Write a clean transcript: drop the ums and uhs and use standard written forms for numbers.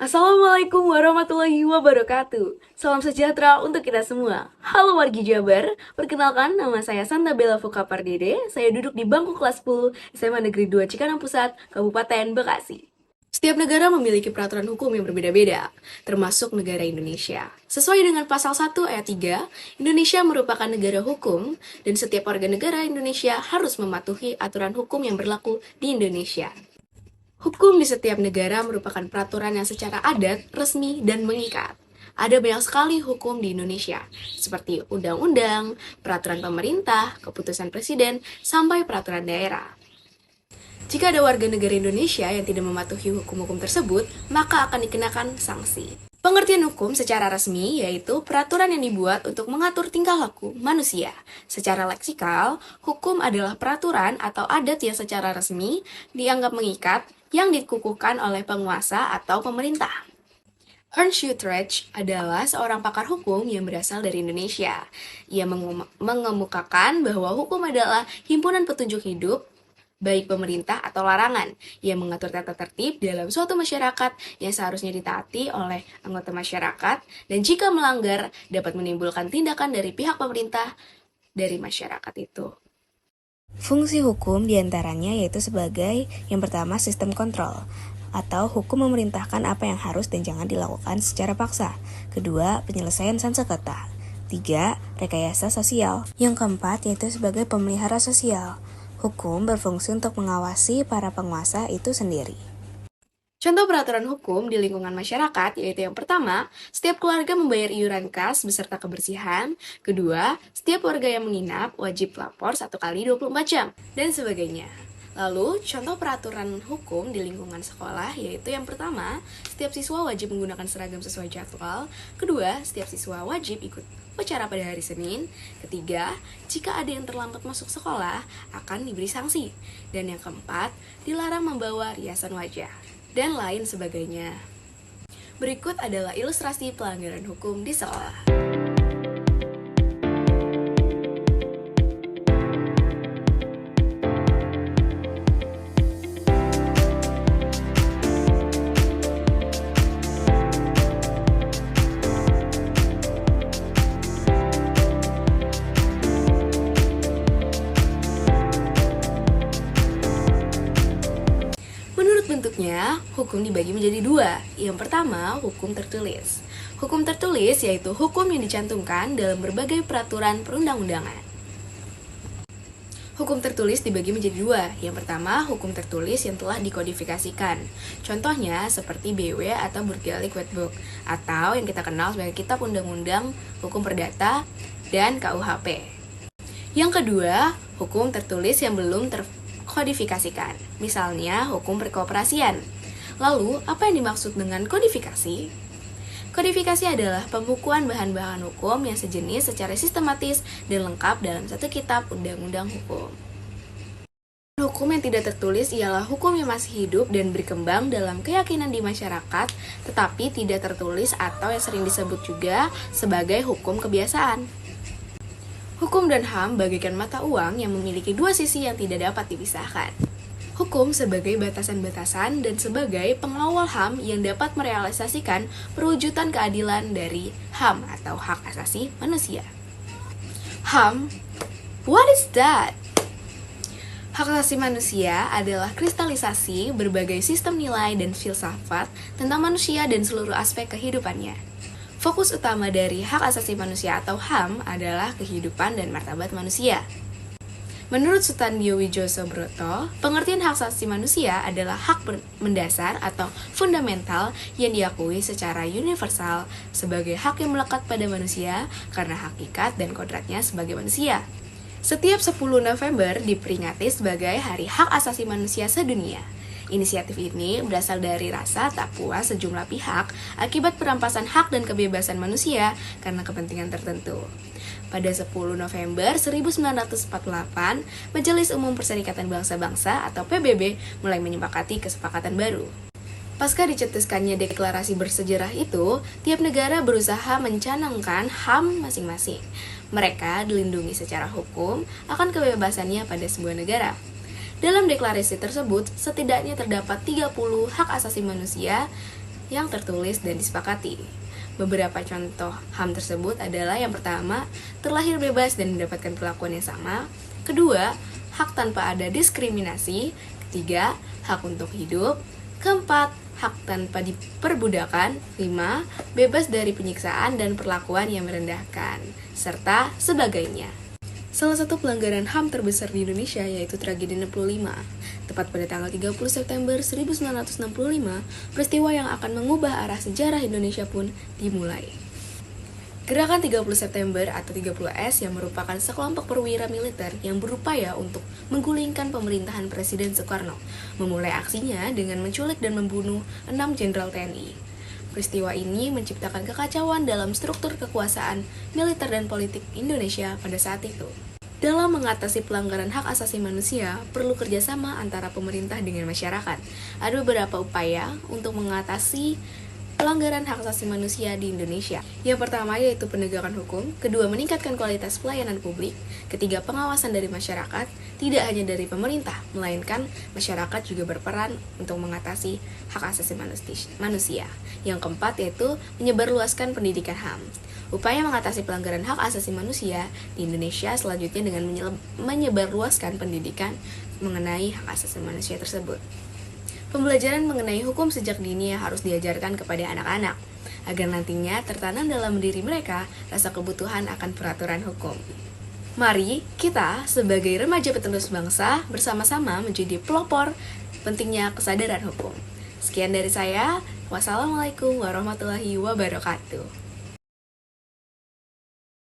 Assalamualaikum warahmatullahi wabarakatuh. Salam sejahtera untuk kita semua. Halo wargi Jabar, perkenalkan nama saya Santa Bella Foka Pardede. Saya duduk di bangku kelas 10 SMA Negeri 2 Cikarang Pusat, Kabupaten Bekasi. Setiap negara memiliki peraturan hukum yang berbeda-beda, termasuk negara Indonesia. Sesuai dengan pasal 1 ayat 3, Indonesia merupakan negara hukum dan setiap warga negara Indonesia harus mematuhi aturan hukum yang berlaku di Indonesia. Hukum di setiap negara merupakan peraturan yang secara adat, resmi, dan mengikat. Ada banyak sekali hukum di Indonesia, seperti undang-undang, peraturan pemerintah, keputusan presiden, sampai peraturan daerah. Jika ada warga negara Indonesia yang tidak mematuhi hukum-hukum tersebut, maka akan dikenakan sanksi. Pengertian hukum secara resmi yaitu peraturan yang dibuat untuk mengatur tingkah laku manusia. Secara leksikal, hukum adalah peraturan atau adat yang secara resmi dianggap mengikat yang dikukuhkan oleh penguasa atau pemerintah. Ernst Utrecht adalah seorang pakar hukum yang berasal dari Indonesia. Ia mengemukakan bahwa hukum adalah himpunan petunjuk hidup baik pemerintah atau larangan, yang mengatur tata tertib dalam suatu masyarakat yang seharusnya ditaati oleh anggota masyarakat, dan jika melanggar dapat menimbulkan tindakan dari pihak pemerintah dari masyarakat itu. Fungsi hukum diantaranya yaitu sebagai yang pertama sistem kontrol, atau hukum memerintahkan apa yang harus dan jangan dilakukan secara paksa. Kedua, penyelesaian sengketa. Tiga, rekayasa sosial. Yang keempat yaitu sebagai pemelihara sosial. Hukum berfungsi untuk mengawasi para penguasa itu sendiri. Contoh peraturan hukum di lingkungan masyarakat yaitu yang pertama, setiap keluarga membayar iuran kas beserta kebersihan. Kedua, setiap warga yang menginap wajib lapor 1 kali 24 jam, dan sebagainya. Lalu, contoh peraturan hukum di lingkungan sekolah yaitu yang pertama, setiap siswa wajib menggunakan seragam sesuai jadwal. Kedua, setiap siswa wajib ikut upacara pada hari Senin. Ketiga, jika ada yang terlambat masuk sekolah, akan diberi sanksi. Dan yang keempat, dilarang membawa riasan wajah, dan lain sebagainya. Berikut adalah ilustrasi pelanggaran hukum di sekolah. Bentuknya, hukum dibagi menjadi dua. Yang pertama, hukum tertulis. Hukum tertulis yaitu hukum yang dicantumkan dalam berbagai peraturan perundang-undangan. Hukum tertulis dibagi menjadi dua. Yang pertama, hukum tertulis yang telah dikodifikasikan. Contohnya seperti BW atau Burgerlijk Wetboek, atau yang kita kenal sebagai Kitab Undang-Undang Hukum Perdata dan KUHP. Yang kedua, hukum tertulis yang belum kodifikasikan, misalnya hukum perkoperasian. Lalu, apa yang dimaksud dengan kodifikasi? Kodifikasi adalah pembukuan bahan-bahan hukum yang sejenis secara sistematis dan lengkap dalam satu kitab undang-undang hukum. Hukum yang tidak tertulis ialah hukum yang masih hidup dan berkembang dalam keyakinan di masyarakat, tetapi tidak tertulis atau yang sering disebut juga sebagai hukum kebiasaan. Hukum dan HAM bagaikan mata uang yang memiliki dua sisi yang tidak dapat dipisahkan. Hukum sebagai batasan-batasan dan sebagai pengawal HAM yang dapat merealisasikan perwujudan keadilan dari HAM atau hak asasi manusia. HAM, what is that? Hak asasi manusia adalah kristalisasi berbagai sistem nilai dan filsafat tentang manusia dan seluruh aspek kehidupannya. Fokus utama dari hak asasi manusia atau HAM adalah kehidupan dan martabat manusia. Menurut Sutandio Wijosobroto, pengertian hak asasi manusia adalah hak mendasar atau fundamental yang diakui secara universal sebagai hak yang melekat pada manusia karena hakikat dan kodratnya sebagai manusia. Setiap 10 November diperingati sebagai Hari Hak Asasi Manusia Sedunia. Inisiatif ini berasal dari rasa tak puas sejumlah pihak akibat perampasan hak dan kebebasan manusia karena kepentingan tertentu. Pada 10 November 1948, Majelis Umum Perserikatan Bangsa-Bangsa atau PBB mulai menyepakati kesepakatan baru. Pasca dicetuskannya deklarasi bersejarah itu, tiap negara berusaha mencanangkan HAM masing-masing. Mereka dilindungi secara hukum akan kebebasannya pada sebuah negara. Dalam deklarasi tersebut, setidaknya terdapat 30 hak asasi manusia yang tertulis dan disepakati. Beberapa contoh HAM tersebut adalah yang pertama, terlahir bebas dan mendapatkan perlakuan yang sama. Kedua, hak tanpa ada diskriminasi. Ketiga, hak untuk hidup. Keempat, hak tanpa diperbudakan. 5. Bebas dari penyiksaan dan perlakuan yang merendahkan, serta sebagainya. Salah satu pelanggaran HAM terbesar di Indonesia yaitu tragedi 65. Tepat pada tanggal 30 September 1965, peristiwa yang akan mengubah arah sejarah Indonesia pun dimulai. Gerakan 30 September atau 30S yang merupakan sekelompok perwira militer yang berupaya untuk menggulingkan pemerintahan Presiden Soekarno, memulai aksinya dengan menculik dan membunuh 6 jenderal TNI. Peristiwa ini menciptakan kekacauan dalam struktur kekuasaan militer dan politik Indonesia pada saat itu. Dalam mengatasi pelanggaran hak asasi manusia, perlu kerjasama antara pemerintah dengan masyarakat. Ada beberapa upaya untuk mengatasi pelanggaran hak asasi manusia di Indonesia. Yang pertama yaitu penegakan hukum, kedua meningkatkan kualitas pelayanan publik, ketiga pengawasan dari masyarakat, tidak hanya dari pemerintah, melainkan masyarakat juga berperan untuk mengatasi hak asasi manusia. Yang keempat yaitu menyebarluaskan pendidikan HAM. Upaya mengatasi pelanggaran hak asasi manusia di Indonesia selanjutnya dengan menyebarluaskan pendidikan mengenai hak asasi manusia tersebut. Pembelajaran mengenai hukum sejak dini harus diajarkan kepada anak-anak, agar nantinya tertanam dalam diri mereka rasa kebutuhan akan peraturan hukum. Mari kita sebagai remaja penerus bangsa bersama-sama menjadi pelopor pentingnya kesadaran hukum. Sekian dari saya, wassalamualaikum warahmatullahi wabarakatuh.